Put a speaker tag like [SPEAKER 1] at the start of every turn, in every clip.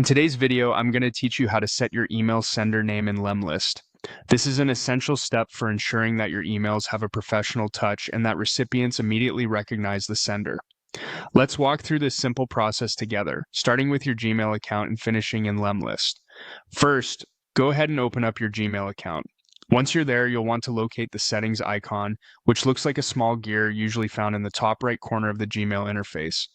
[SPEAKER 1] In today's video, I'm going to teach you how to set your email sender name in Lemlist. This is an essential step for ensuring that your emails have a professional touch and that recipients immediately recognize the sender. Let's walk through this simple process together, starting with your Gmail account and finishing in Lemlist. First, go ahead and open up your Gmail account. Once you're there, you'll want to locate the settings icon, which looks like a small gear usually found in the top right corner of the Gmail interface.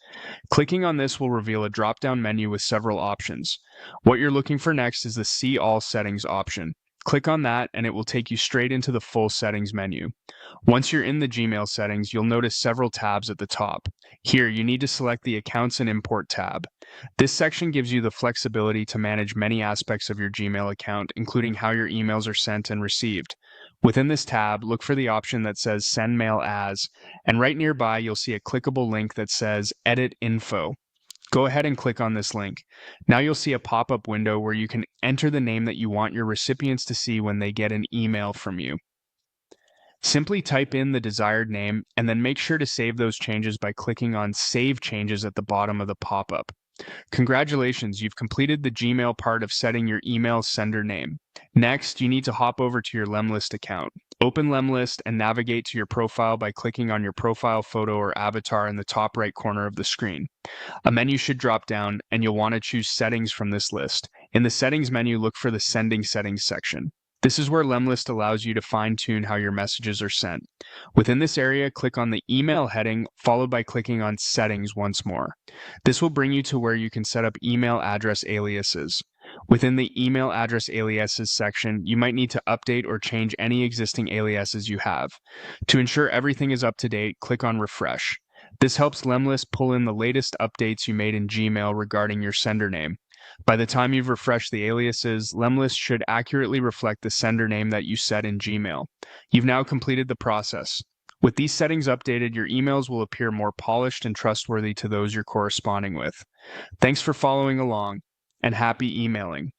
[SPEAKER 1] Clicking on this will reveal a drop-down menu with several options. What you're looking for next is the See All Settings option. Click on that and it will take you straight into the full settings menu. Once you're in the Gmail settings, you'll notice several tabs at the top. Here, you need to select the Accounts and Import tab. This section gives you the flexibility to manage many aspects of your Gmail account, including how your emails are sent and received. Within this tab, look for the option that says Send Mail As, and right nearby you'll see a clickable link that says Edit Info. Go ahead and click on this link. Now you'll see a pop-up window where you can enter the name that you want your recipients to see when they get an email from you. Simply type in the desired name and then make sure to save those changes by clicking on Save Changes at the bottom of the pop-up. Congratulations, you've completed the Gmail part of setting your email sender name. Next, you need to hop over to your Lemlist account. Open Lemlist and navigate to your profile by clicking on your profile photo or avatar in the top right corner of the screen. A menu should drop down and you'll want to choose Settings from this list. In the Settings menu, look for the Sending Settings section. This is where Lemlist allows you to fine-tune how your messages are sent. Within this area, click on the Email heading, followed by clicking on Settings once more. This will bring you to where you can set up email address aliases. Within the Email Address Aliases section, you might need to update or change any existing aliases you have. To ensure everything is up to date, click on Refresh. This helps Lemlist pull in the latest updates you made in Gmail regarding your sender name. By the time you've refreshed the aliases, Lemlist should accurately reflect the sender name that you set in Gmail. You've now completed the process. With these settings updated, your emails will appear more polished and trustworthy to those you're corresponding with. Thanks for following along, and happy emailing.